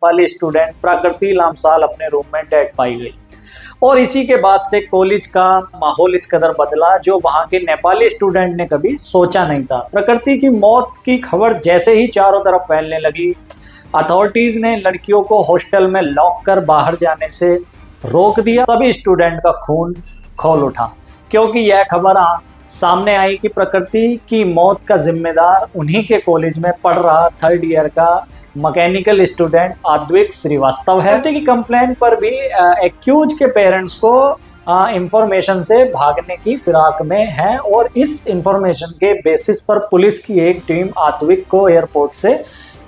Nepali student प्रकृति लामसाल अपने room में डेड पाई गई। और इसी के बाद से कॉलेज का माहौल इस कदर बदला जो वहां के नेपाली स्टूडेंट ने कभी सोचा नहीं था। प्रकृति की मौत की खबर जैसे ही चारों तरफ फैलने लगी, अथॉरिटीज ने लड़कियों को हॉस्टल में लॉक कर बाहर जाने से रोक दिया। सभी स्टूडेंट का खून खौल उठा क्योंकि यह खबर सामने आई कि प्रकृति की मौत का जिम्मेदार उन्हीं के कॉलेज में पढ़ रहा 3rd ईयर का मैकेनिकल स्टूडेंट आद्विक श्रीवास्तव है। प्रकृति की कंप्लेन पर भी एक्यूज के पेरेंट्स को इंफॉर्मेशन से भागने की फिराक में है और इस इंफॉर्मेशन के बेसिस पर पुलिस की एक टीम आद्विक को एयरपोर्ट से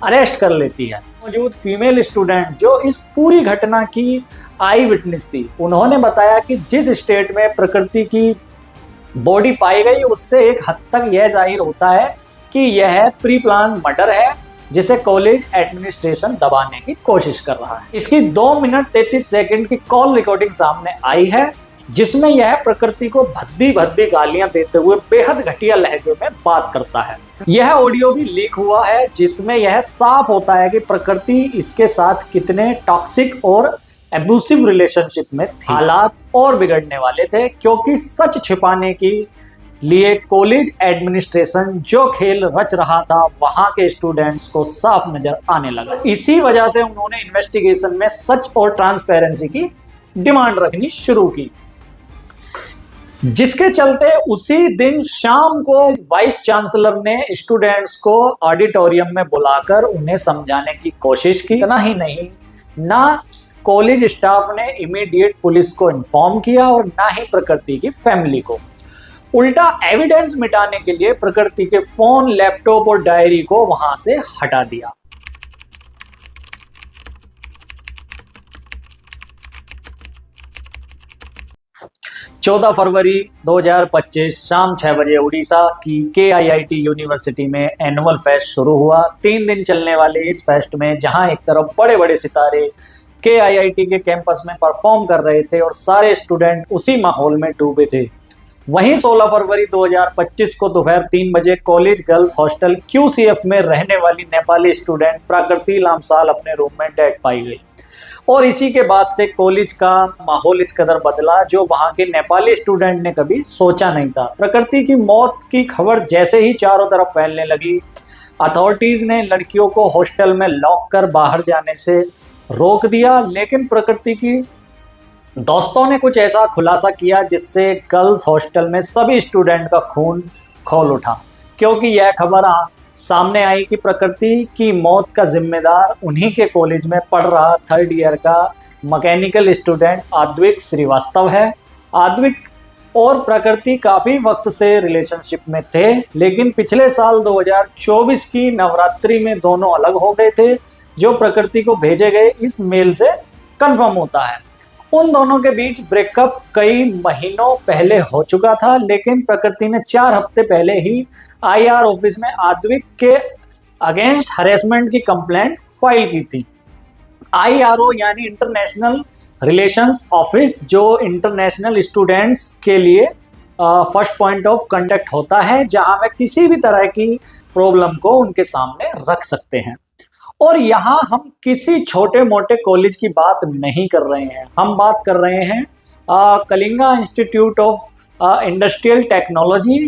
अरेस्ट कर लेती है। मौजूद फीमेल स्टूडेंट जो इस पूरी घटना की आई विटनेस थी, उन्होंने बताया कि जिस स्टेट में प्रकृति की बॉडी पाई गई उससे एक हद तक यह जाहिर होता है कि यह प्री प्लान मर्डर है जिसे कॉलेज एडमिनिस्ट्रेशन दबाने की कोशिश कर रहा है। इसकी 2 मिनट 33 सेकंड की कॉल रिकॉर्डिंग सामने आई है जिसमें यह प्रकृति को भद्दी भद्दी गालियां देते हुए बेहद घटिया लहजे में बात करता है। यह ऑडियो भी लीक हुआ है जिसमें यह साफ होता है कि प्रकृति इसके साथ कितने टॉक्सिक और एब्यूसिव रिलेशनशिप में थी। हालात और बिगड़ने वाले थे क्योंकि सच छिपाने के लिए कॉलेज एडमिनिस्ट्रेशन जो खेल रच रहा था वहां के स्टूडेंट्स को साफ नजर आने लगा। इसी वजह से उन्होंने इन्वेस्टिगेशन में सच और ट्रांसपेरेंसी की डिमांड रखनी शुरू की, जिसके चलते उसी दिन शाम को वाइस चांसलर ने स्टूडेंट्स को ऑडिटोरियम में बुलाकर उन्हें समझाने की कोशिश की। इतना ही नहीं, ना कॉलेज स्टाफ ने इमीडिएट पुलिस को इन्फॉर्म किया और ना ही प्रकृति की फैमिली को। उल्टा एविडेंस मिटाने के लिए प्रकृति के फोन, लैपटॉप और डायरी को वहां से हटा दिया। चौदह फरवरी 2025 शाम 6 बजे उड़ीसा की KIIT यूनिवर्सिटी में एनुअल फेस्ट शुरू हुआ। 3 दिन चलने वाले इस फेस्ट में जहां एक तरफ बड़े बड़े सितारे KIIT के कैंपस में परफॉर्म कर रहे थे और सारे स्टूडेंट उसी माहौल में डूबे थे, वहीं 16 फरवरी 2025 को दोपहर 3 बजे कॉलेज गर्ल्स हॉस्टल QCF में रहने वाली नेपाली स्टूडेंट प्रकृति लामसाल अपने रूम में डेड पाई गई। और इसी के बाद से कॉलेज का माहौल इस कदर बदला जो वहां के नेपाली स्टूडेंट ने कभी सोचा नहीं था। प्रकृति की मौत की खबर जैसे ही चारों तरफ फैलने लगी, अथॉरिटीज ने लड़कियों को हॉस्टल में लॉक कर बाहर जाने से रोक दिया, लेकिन प्रकृति की दोस्तों ने कुछ ऐसा खुलासा किया जिससे गर्ल्स हॉस्टल में सभी स्टूडेंट का खून खौल उठा क्योंकि यह खबर सामने आई कि प्रकृति की मौत का जिम्मेदार उन्हीं के कॉलेज में पढ़ रहा 3rd ईयर का मैकेनिकल स्टूडेंट आद्विक श्रीवास्तव है। आद्विक और प्रकृति काफी वक्त से रिलेशनशिप में थे, लेकिन पिछले साल 2024 की नवरात्रि में दोनों अलग हो गए थे, जो प्रकृति को भेजे गए इस मेल से कंफर्म होता है। उन दोनों के बीच ब्रेकअप कई महीनों पहले हो चुका था, लेकिन प्रकृति ने 4 हफ्ते पहले ही IR ऑफिस में आद्विक के अगेंस्ट हरेसमेंट की कंप्लेंट फाइल की थी। IRO यानी इंटरनेशनल रिलेशंस ऑफिस, जो इंटरनेशनल स्टूडेंट्स के लिए फर्स्ट पॉइंट ऑफ कांटेक्ट होता है, जहां वे किसी भी तरह की प्रॉब्लम को उनके सामने रख सकते हैं। और यहाँ हम किसी छोटे मोटे कॉलेज की बात नहीं कर रहे हैं, हम बात कर रहे हैं Kalinga institute of industrial technology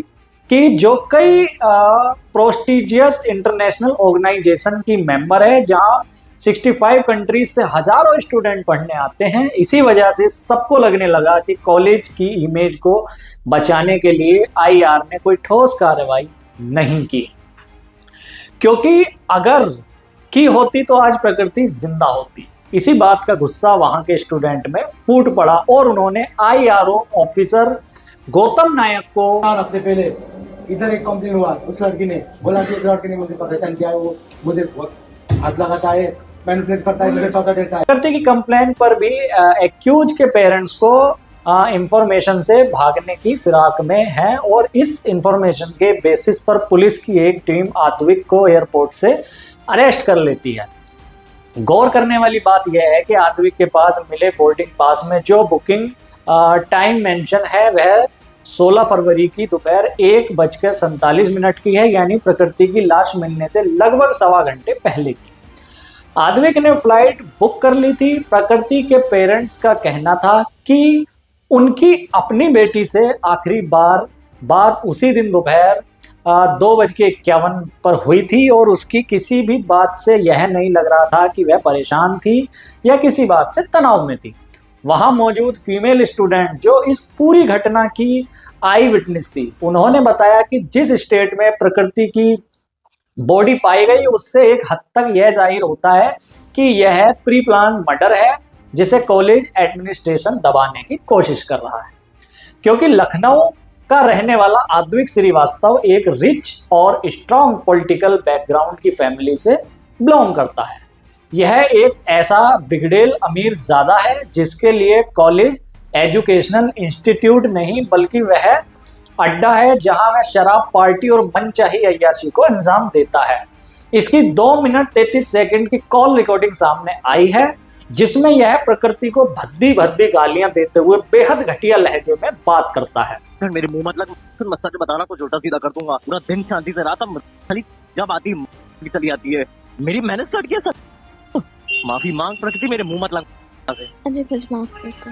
की, जो कई प्रोस्टिजियस इंटरनेशनल ऑर्गेनाइजेशन की मेंबर है, जहाँ 65 कंट्रीज से हजारों स्टूडेंट पढ़ने आते हैं। इसी वजह से सबको लगने लगा कि कॉलेज की इमेज को बचाने के लिए IR ने कोई ठोस कार्रवाई नहीं की, क्योंकि अगर की होती तो आज प्रकृति जिंदा होती। इसी बात का गुस्सा वहां के स्टूडेंट में फूट पड़ा और उन्होंने IRO ऑफिसर गौतम नायक को 4 हफ्ते पहले इधर एक कंप्लेन हुआ, उस लड़की ने बोला कि लड़के ने मुझे परेशान किया है, वो मुझे हाथ लगाता है, मैनिपुलेट करता है, मुझे पता देता है। प्रकृति की कंप्लेन पर भी एक्यूज के पेरेंट्स को इंफॉर्मेशन से भागने की फिराक में है और इस इंफॉर्मेशन के बेसिस पर पुलिस की एक टीम आद्विक को एयरपोर्ट से अरेस्ट कर लेती है। गौर करने वाली बात यह है कि आद्विक के पास मिले बोर्डिंग पास में जो बुकिंग टाइम मेंशन है वह 16 फरवरी की दोपहर 1:47 की है, यानी प्रकृति की लाश मिलने से लगभग 1.25 घंटे पहले की। आद्विक ने फ्लाइट बुक कर ली थी। प्रकृति के पेरेंट्स का कहना था कि उनकी अपनी बेटी से आखिरी बात उसी दिन दोपहर 2:51 पर हुई थी और उसकी किसी भी बात से यह नहीं लग रहा था कि वह परेशान थी या किसी बात से तनाव में थी। वहां मौजूद फीमेल स्टूडेंट जो इस पूरी घटना की आई विटनेस थी, उन्होंने बताया कि जिस स्टेट में प्रकृति की बॉडी पाई गई उससे एक हद तक यह जाहिर होता है कि यह प्री प्लान मर्डर है जिसे कॉलेज एडमिनिस्ट्रेशन दबाने की कोशिश कर रहा है, क्योंकि लखनऊ का रहने वाला आद्विक श्रीवास्तव एक रिच और स्ट्रॉन्ग पॉलिटिकल बैकग्राउंड की फैमिली से बिलोंग करता है। यह एक ऐसा बिगड़ेल अमीर ज़्यादा है जिसके लिए कॉलेज एजुकेशनल इंस्टीट्यूट नहीं बल्कि वह अड्डा है जहां वह शराब, पार्टी और मनचाही अय्याशी को अंजाम देता है। इसकी 2 मिनट 33 सेकंड की कॉल रिकॉर्डिंग सामने आई है जिसमें यह प्रकृति को भद्दी भद्दी गालियां देते हुए बेहद घटिया लहजे में बात करता है। मेरे मुंह मत लग, फिर सच बताना कुछ उल्टा सीधा कर दूंगा। पूरा दिन शांति से रहा था, खाली जब आती चली आती है। मेरी मेहनत स्टार्ट किया सर, माफी मांग प्रकृति, मेरे मुंह मत लग। मुझे कुछ माफ कर दो।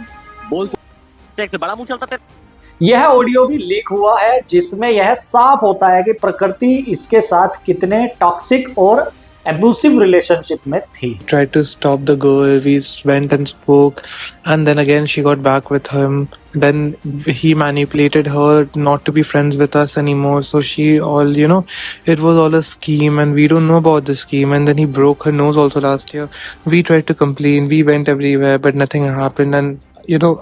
बोल से बड़ा मुंह चलता तेरा। यह ऑडियो भी लीक हुआ है जिसमें यह साफ होता है कि प्रकृति इसके साथ कितने टॉक्सिक और abusive relationship में थी। Tried to stop the girl, we went and spoke, and then again she got back with him. Then he manipulated her not to be friends with us anymore, so she all, it was all a scheme and we don't know about the scheme. And then he broke her nose also last year. We tried to complain, we went everywhere, but nothing happened. And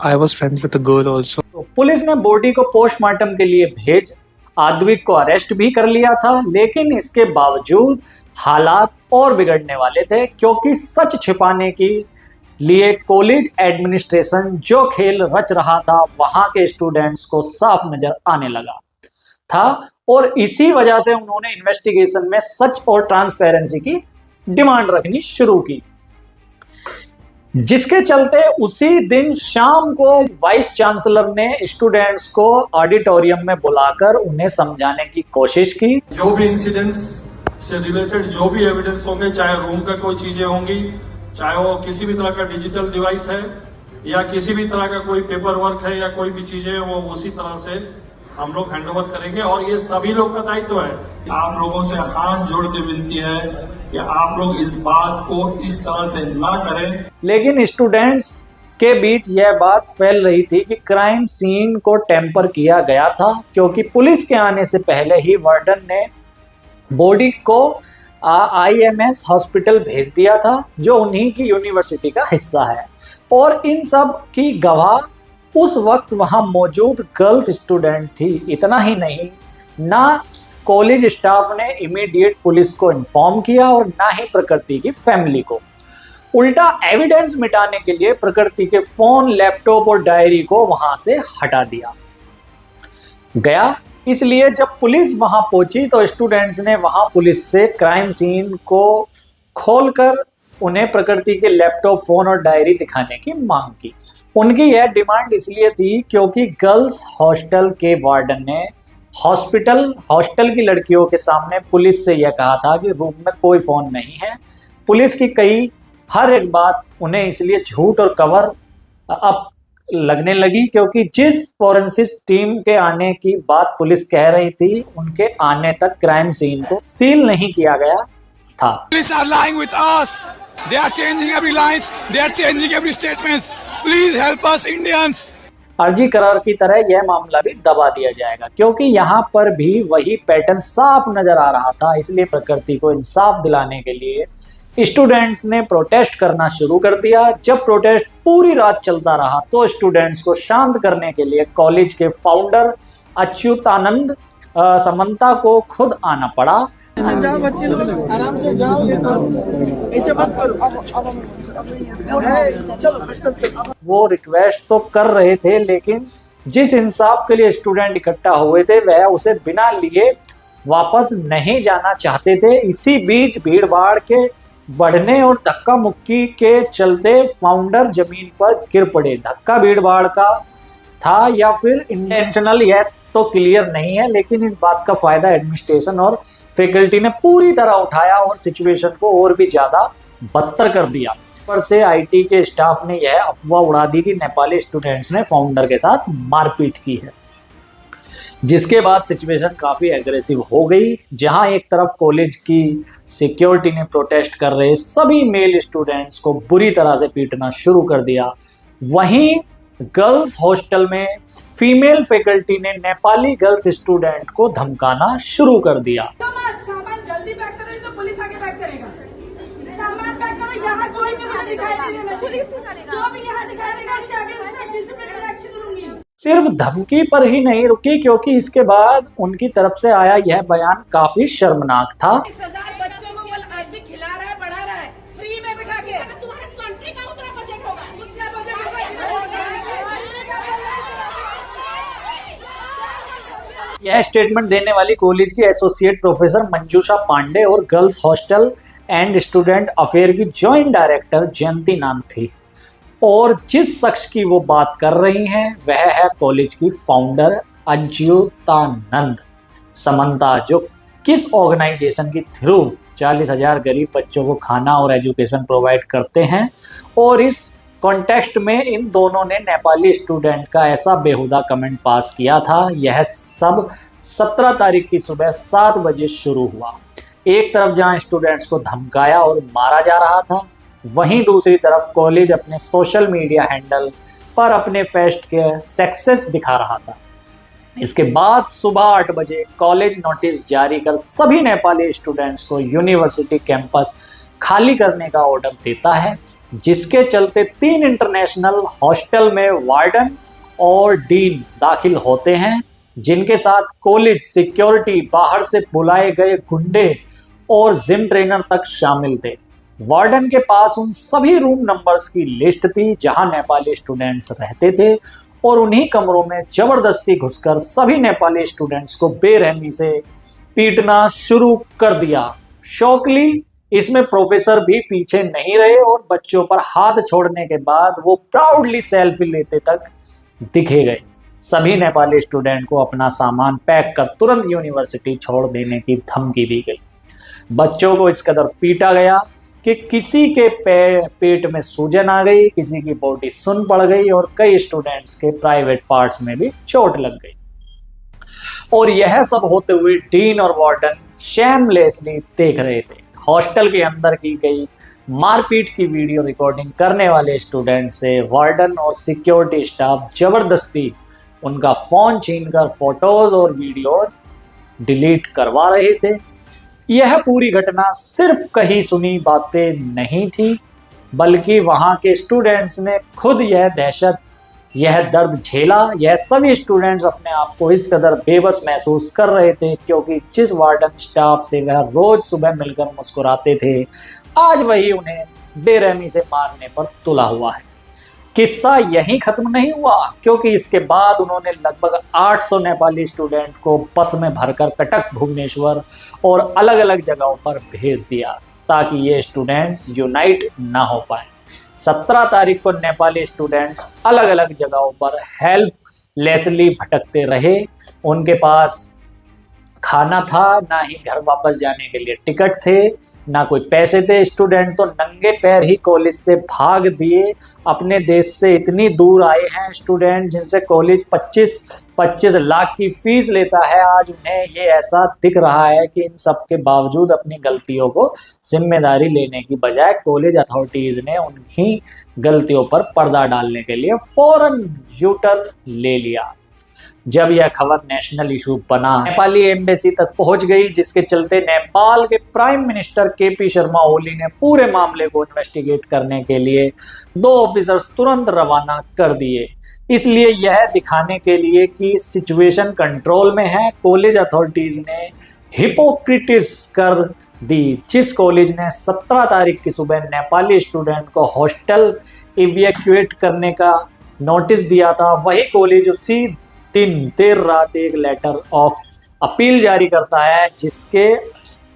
I was friends with the girl also. तो police ने body को postmortem के लिए भेज आद्विक को arrest भी कर लिया था, लेकिन इसके बावजूद हालात और बिगड़ने वाले थे क्योंकि सच छिपाने के लिए कॉलेज एडमिनिस्ट्रेशन जो खेल रच रहा था वहां के स्टूडेंट्स को साफ नजर आने लगा था और इसी वजह से उन्होंने इन्वेस्टिगेशन में सच और ट्रांसपेरेंसी की डिमांड रखनी शुरू की, जिसके चलते उसी दिन शाम को वाइस चांसलर ने स्टूडेंट्स को ऑडिटोरियम में बुलाकर उन्हें समझाने की कोशिश की। जो भी इंसिडेंट्स से रिलेटेड जो भी एविडेंस होंगे, चाहे रूम का कोई चीजें होंगी, चाहे वो किसी भी तरह का डिजिटल डिवाइस है या किसी भी तरह का कोई पेपर वर्क है या कोई भी चीजें है, वो उसी तरह से हम लोग हैंडओवर करेंगे और ये सभी लोग का दायित्व है। आप लोगों से हाथ जोड़ के विनती है कि आप लोग इस बात को इस तरह से ना करें। लेकिन स्टूडेंट्स के बीच यह बात फैल रही थी कि क्राइम सीन को टेम्पर किया गया था क्योंकि पुलिस के आने से पहले ही वार्डन ने बॉडी को IMS हॉस्पिटल भेज दिया था जो उन्हीं की यूनिवर्सिटी का हिस्सा है और इन सब की गवाह उस वक्त वहां मौजूद गर्ल्स स्टूडेंट थी। इतना ही नहीं, ना कॉलेज स्टाफ ने इमीडिएट पुलिस को इन्फॉर्म किया और ना ही प्रकृति की फैमिली को। उल्टा एविडेंस मिटाने के लिए प्रकृति के फोन, लैपटॉप और डायरी को वहां से हटा दिया गया। इसलिए जब पुलिस वहां पहुंची तो स्टूडेंट्स ने वहां पुलिस से क्राइम सीन को खोलकर उन्हें प्रकृति के लैपटॉप, फोन और डायरी दिखाने की मांग की। उनकी यह डिमांड इसलिए थी क्योंकि गर्ल्स हॉस्टल के वार्डन ने हॉस्टल की लड़कियों के सामने पुलिस से यह कहा था कि रूम में कोई फोन नहीं है। पुलिस की कही हर एक बात उन्हें इसलिए झूठ और कवर अप लगने लगी क्योंकि जिस फोरेंसिक टीम के आने की बात पुलिस कह रही थी उनके आने तक क्राइम सीन को सील नहीं किया गया था। Police are lying with us. They are changing every lines. They are changing every statements. Please help us Indians. अर्जी करार की तरह यह मामला भी दबा दिया जाएगा क्योंकि यहाँ पर भी वही पैटर्न साफ नजर आ रहा था। इसलिए प्रकृति को इंसाफ दिलाने के लिए स्टूडेंट्स ने प्रोटेस्ट करना शुरू कर दिया। जब प्रोटेस्ट पूरी रात चलता रहा तो स्टूडेंट्स को शांत करने के लिए कॉलेज के फाउंडर अच्युतानंद समंता को खुद आना पड़ा। जाओ बच्चे लोग, आराम से जाओ, ऐसे मत करो। चलो, वो रिक्वेस्ट तो कर रहे थे लेकिन जिस इंसाफ के लिए स्टूडेंट इकट्ठा हुए थे वह उसे बिना लिए वापस नहीं जाना चाहते थे। इसी बीच भीड़ भाड़ के बढ़ने और धक्का मुक्की के चलते फाउंडर जमीन पर गिर पड़े। धक्का भीड़ भाड़ का था या फिर इंटेंशनल यह तो क्लियर नहीं है, लेकिन इस बात का फायदा एडमिनिस्ट्रेशन और फैकल्टी ने पूरी तरह उठाया और सिचुएशन को और भी ज्यादा बदतर कर दिया। पर से आईटी के स्टाफ ने यह अफवाह उड़ा दी कि नेपाली स्टूडेंट्स ने फाउंडर के साथ मारपीट की है, जिसके बाद सिचुएशन काफी एग्रेसिव हो गई। जहां एक तरफ कॉलेज की सिक्योरिटी ने प्रोटेस्ट कर रहे सभी मेल स्टूडेंट्स को बुरी तरह से पीटना शुरू कर दिया, वहीं गर्ल्स हॉस्टल में फीमेल फैकल्टी ने नेपाली गर्ल्स स्टूडेंट को धमकाना शुरू कर दिया। सामान जल्दी पैक करो, तो पुलिस आके पैक करेगा। सामान पैक करो, यहाँ कोई भी मुझे दिखाई नहीं देगा, पुलिस करेगा। जो भी यहाँ दिखाई देगा उसके आगे उसका डिसिप्लिनरी एक्शन लूंगी। सिर्फ धमकी पर ही नहीं रुकी, क्योंकि इसके बाद उनकी तरफ से आया यह बयान काफी शर्मनाक था। 10,000 बच्चों को आज भी खिला रहा है, पढ़ा रहा है, फ्री में बिठा के। तुम्हारे कंट्री का उतना बजट होगा, उतना बजट होगा। यह स्टेटमेंट देने वाली कॉलेज की एसोसिएट प्रोफेसर मंजूषा पांडे और girls hostel and student affair की जॉइंट डायरेक्टर जयंती नान थी। और जिस शख्स की वो बात कर रही हैं वह है कॉलेज की फाउंडर अच्युतानंद समंता, जो किस ऑर्गेनाइजेशन के थ्रू 40,000 गरीब बच्चों को खाना और एजुकेशन प्रोवाइड करते हैं। और इस कॉन्टेक्स्ट में इन दोनों ने नेपाली स्टूडेंट का ऐसा बेहुदा कमेंट पास किया था। यह सब 17 तारीख की सुबह 7 बजे शुरू हुआ। एक तरफ जहां स्टूडेंट्स को धमकाया और मारा जा रहा था, वहीं दूसरी तरफ कॉलेज अपने सोशल मीडिया हैंडल पर अपने फेस्ट के सक्सेस दिखा रहा था। इसके बाद सुबह 8 बजे कॉलेज नोटिस जारी कर सभी नेपाली स्टूडेंट्स को यूनिवर्सिटी कैंपस खाली करने का ऑर्डर देता है, जिसके चलते 3 इंटरनेशनल हॉस्टल में वार्डन और डीन दाखिल होते हैं, जिनके साथ कॉलेज सिक्योरिटी, बाहर से बुलाए गए गुंडे और जिम ट्रेनर तक शामिल थे। वार्डन के पास उन सभी रूम नंबर्स की लिस्ट थी जहां नेपाली स्टूडेंट्स रहते थे, और उन्हीं कमरों में जबरदस्ती घुसकर सभी नेपाली स्टूडेंट्स को बेरहमी से पीटना शुरू कर दिया। शॉकली इसमें प्रोफेसर भी पीछे नहीं रहे और बच्चों पर हाथ छोड़ने के बाद वो प्राउडली सेल्फी लेते तक दिखे गए। सभी नेपाली स्टूडेंट को अपना सामान पैक कर तुरंत यूनिवर्सिटी छोड़ देने की धमकी दी गई। बच्चों को इस कदर पीटा गया कि किसी के पेट में सूजन आ गई, किसी की बॉडी सुन्न पड़ गई और कई स्टूडेंट्स के प्राइवेट पार्ट्स में भी चोट लग गई। और यह सब होते हुए डीन और वार्डन शेमलेसली देख रहे थे। हॉस्टल के अंदर की गई मारपीट की वीडियो रिकॉर्डिंग करने वाले स्टूडेंट से वार्डन और सिक्योरिटी स्टाफ जबरदस्ती उनका फोन छीनकर फोटोज और वीडियोज डिलीट करवा रहे थे। यह पूरी घटना सिर्फ कही सुनी बातें नहीं थी, बल्कि वहां के स्टूडेंट्स ने खुद यह दहशत, यह दर्द झेला। यह सभी स्टूडेंट्स अपने आप को इस कदर बेबस महसूस कर रहे थे, क्योंकि जिस वार्डन स्टाफ से वह रोज सुबह मिलकर मुस्कुराते थे, आज वही उन्हें बेरहमी से मारने पर तुला हुआ है। किस्सा यहीं खत्म नहीं हुआ, क्योंकि इसके बाद उन्होंने लगभग 800 नेपाली स्टूडेंट को बस में भरकर कटक, भुवनेश्वर और अलग अलग जगहों पर भेज दिया, ताकि ये स्टूडेंट्स यूनाइट ना हो पाए। 17 तारीख को नेपाली स्टूडेंट्स अलग अलग जगहों पर हेल्पलेसली भटकते रहे। उनके पास खाना था, ना ही घर वापस जाने के लिए टिकट थे, ना कोई पैसे थे। स्टूडेंट तो नंगे पैर ही कॉलेज से भाग दिए। अपने देश से इतनी दूर आए हैं स्टूडेंट, जिनसे कॉलेज 25 लाख की फीस लेता है। आज उन्हें ये ऐसा दिख रहा है कि इन सब के बावजूद अपनी गलतियों को जिम्मेदारी लेने की बजाय कॉलेज अथॉरिटीज ने उनकी गलतियों पर पर्दा डालने के लिए फौरन यूटर्न ले लिया। जब यह खबर नेशनल इशू बना, नेपाली एम्बेसी तक पहुंच गई, जिसके चलते नेपाल के prime minister KP Sharma Oli ने पूरे मामले को इन्वेस्टिगेट करने के लिए 2 ऑफिसर्स तुरंत रवाना कर दिए। इसलिए यह दिखाने के लिए कि सिचुएशन कंट्रोल में है, कॉलेज अथॉरिटीज ने हिपोक्रेटिस कर दी। जिस कॉलेज ने 17 तारीख की सुबह नेपाली स्टूडेंट को हॉस्टल इवैक्यूएट करने का नोटिस दिया था, वही कॉलेज उसी दिन देर रात एक लेटर ऑफ अपील जारी करता है, जिसके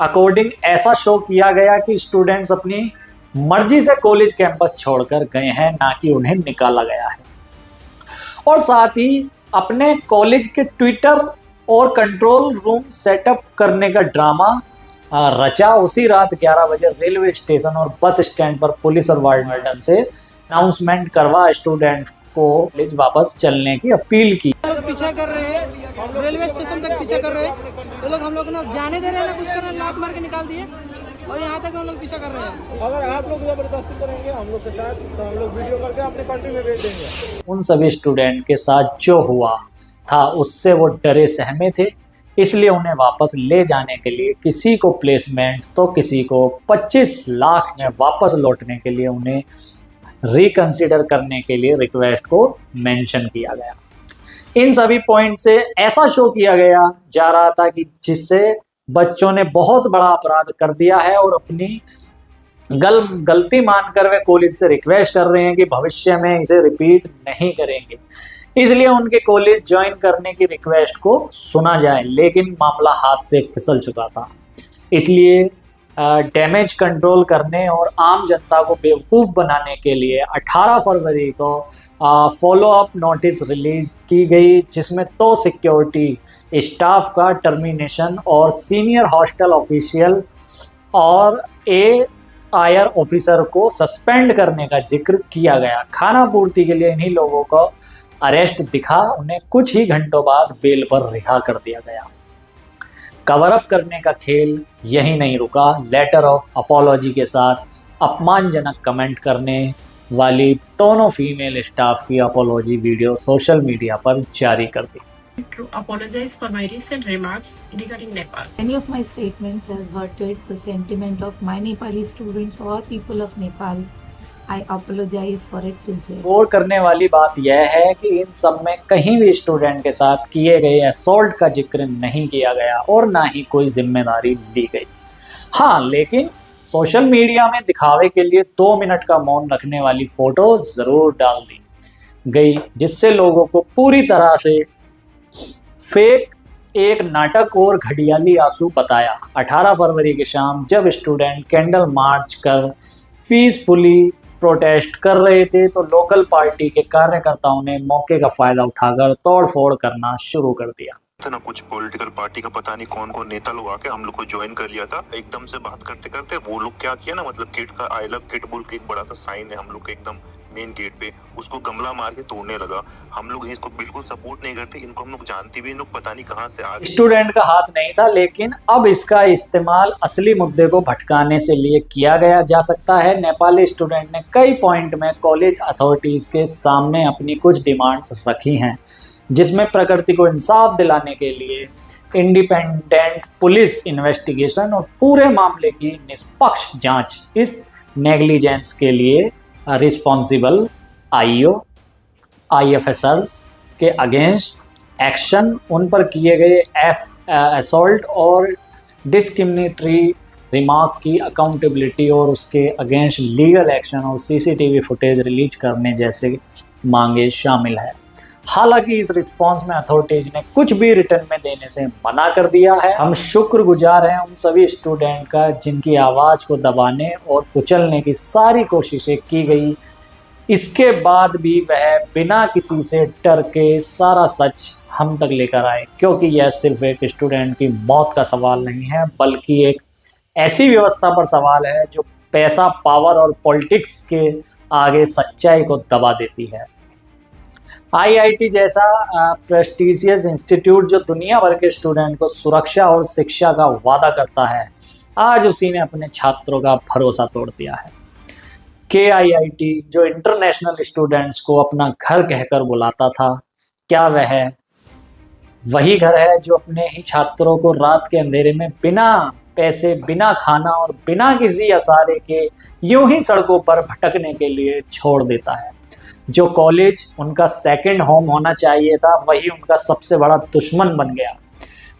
अकॉर्डिंग ऐसा शो किया गया कि स्टूडेंट्स अपनी मर्जी से कॉलेज कैंपस छोड़कर गए हैं, ना कि उन्हें निकाला गया है। और साथ ही अपने कॉलेज के ट्विटर और कंट्रोल रूम सेटअप करने का ड्रामा रचा। उसी रात 11 बजे रेलवे स्टेशन और बस स्टैंड पर पुलिस और वार्डन से अनाउंसमेंट करवा स्टूडेंट को कॉलेज वापस चलने की अपील की। पीछा कर रहे हैं, रेलवे स्टेशन तक पीछा कर रहे हैं, तो लोग हम लोग ना जाने दे रहे हैं ना कुछ कर रहे हैं, लात मार के निकाल दिए और यहाँ तक हम लोग पीछा कर रहे हैं। अगर आप लोग जबरदस्ती करेंगे हम लोग के साथ तो हम लोग वीडियो करके अपने कंट्री में भेज देंगे। उन सभी स्टूडेंट के साथ जो हुआ था उससे वो डरे सहमे थे, इसलिए उन्हें वापस ले जाने के लिए किसी को प्लेसमेंट तो किसी को 25 लाख में वापस लौटने के लिए उन्हें रिकंसिडर करने के लिए रिक्वेस्ट को मेंशन किया गया। इन सभी पॉइंट से ऐसा शो किया गया जा रहा था कि जिससे बच्चों ने बहुत बड़ा अपराध कर दिया है और अपनी गलती मानकर वे कॉलेज से रिक्वेस्ट कर रहे हैं कि भविष्य में इसे रिपीट नहीं करेंगे, इसलिए उनके कॉलेज ज्वाइन करने की रिक्वेस्ट को सुना जाए। लेकिन मामला हाथ से फिसल चुका था, इसलिए डैमेज कंट्रोल करने और आम जनता को बेवकूफ़ बनाने के लिए 18 फरवरी को फॉलो अप नोटिस रिलीज की गई, जिसमें तो सिक्योरिटी स्टाफ का टर्मिनेशन और सीनियर हॉस्टल ऑफिशियल और AIR ऑफिसर को सस्पेंड करने का जिक्र किया गया। खाना पूर्ति के लिए इन्हीं लोगों को अरेस्ट दिखा, उन्हें कुछ ही घंटों बाद बेल पर रिहा कर दिया गया। कवर अप करने का खेल यही नहीं रुका। लेटर ऑफ अपॉलॉजी के साथ अपमानजनक कमेंट करने वाली दोनों फीमेल स्टाफ की अपॉलॉजी वीडियो सोशल मीडिया पर जारी कर दी। To apologize for my recent remarks regarding Nepal. Any of my statements has hurted the sentiment of my Nepali students or people of Nepal. I apologize for it sincerely. गौर करने वाली बात यह है कि इन सब में कहीं भी स्टूडेंट के साथ किए गए असॉल्ट का जिक्र नहीं किया गया और ना ही कोई जिम्मेदारी ली गई। हाँ, लेकिन सोशल मीडिया में दिखावे के लिए 2 मिनट का मौन रखने वाली फोटो जरूर डाल दी गई, जिससे लोगों को पूरी तरह से फेक एक नाटक और घड़ियाली आंसू बताया। 18 फरवरी की शाम जब स्टूडेंट कैंडल मार्च कर पीसफुली प्रोटेस्ट कर रहे थे तो लोकल पार्टी के कार्यकर्ताओं ने मौके का फायदा उठाकर तोड़फोड़ करना शुरू कर दिया। ना कुछ पॉलिटिकल पार्टी का पता नहीं कौन कौन नेता लोग आके हम लोग को ज्वाइन कर लिया था। एकदम से बात करते करते वो लोग क्या किया ना, मतलब किट का आई लव किट बोल के एक बड़ा सा साइन है हम लोग के एकदम मेन गेट पे, उसको गमला मार के तोड़ने लगा। हम लोग इसको बिल्कुल सपोर्ट नहीं करते, इनको हम लोग जानते भी, इन लोग पता नहीं कहाँ से आ गए। स्टूडेंट का हाथ नहीं था, लेकिन अब इसका इस्तेमाल असली मुद्दे को भटकाने से लिए किया गया जा सकता है। नेपाली स्टूडेंट ने कई पॉइंट में कॉलेज अथॉरिटीज के सामने अपनी कुछ डिमांड्स रखी हैं, जिसमें प्रकृति को इंसाफ दिलाने के लिए इंडिपेंडेंट पुलिस इन्वेस्टिगेशन और पूरे मामले की निष्पक्ष जांच, इस नेग्लिजेंस के लिए रिस्पॉन्सिबल IO IFSRs के अगेंस्ट एक्शन, उन पर किए गए असॉल्ट और डिस्क्रिमिनेटरी रिमार्क की अकाउंटेबिलिटी और उसके अगेंस्ट लीगल एक्शन और CCTV फुटेज रिलीज करने जैसे मांगे शामिल है। हालांकि इस रिस्पांस में अथॉरिटीज ने कुछ भी रिटर्न में देने से मना कर दिया है। हम शुक्रगुजार हैं उन सभी स्टूडेंट का जिनकी आवाज़ को दबाने और कुचलने की सारी कोशिशें की गई, इसके बाद भी वह बिना किसी से डर के सारा सच हम तक लेकर आए, क्योंकि यह सिर्फ एक स्टूडेंट की मौत का सवाल नहीं है, बल्कि एक ऐसी व्यवस्था पर सवाल है जो पैसा, पावर और पॉलिटिक्स के आगे सच्चाई को दबा देती है। IIT जैसा प्रेस्टिजियस इंस्टीट्यूट जो दुनिया भर के स्टूडेंट को सुरक्षा और शिक्षा का वादा करता है, आज उसी ने अपने छात्रों का भरोसा तोड़ दिया है। KIIT जो इंटरनेशनल स्टूडेंट्स को अपना घर कहकर बुलाता था, क्या वह वही घर है जो अपने ही छात्रों को रात के अंधेरे में बिना पैसे, बिना खाना और बिना किसी आसारे के यूं ही सड़कों पर भटकने के लिए छोड़ देता है? जो कॉलेज उनका सेकंड होम होना चाहिए था, वही उनका सबसे बड़ा दुश्मन बन गया।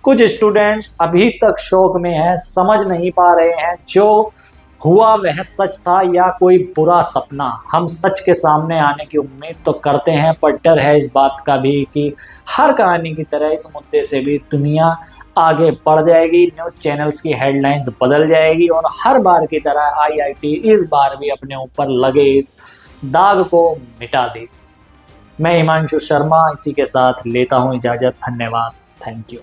कुछ स्टूडेंट्स अभी तक शौक में हैं, समझ नहीं पा रहे हैं जो हुआ वह सच था या कोई बुरा सपना। हम सच के सामने आने की उम्मीद तो करते हैं, पर डर है इस बात का भी कि हर कहानी की तरह इस मुद्दे से भी दुनिया आगे बढ़ जाएगी, न्यूज़ चैनल्स की हेडलाइंस बदल जाएगी और हर बार की तरह IIT इस बार भी अपने ऊपर लगे इस दाग को मिटा दे। मैं हिमांशु शर्मा इसी के साथ लेता हूं इजाज़त। धन्यवाद। Thank you.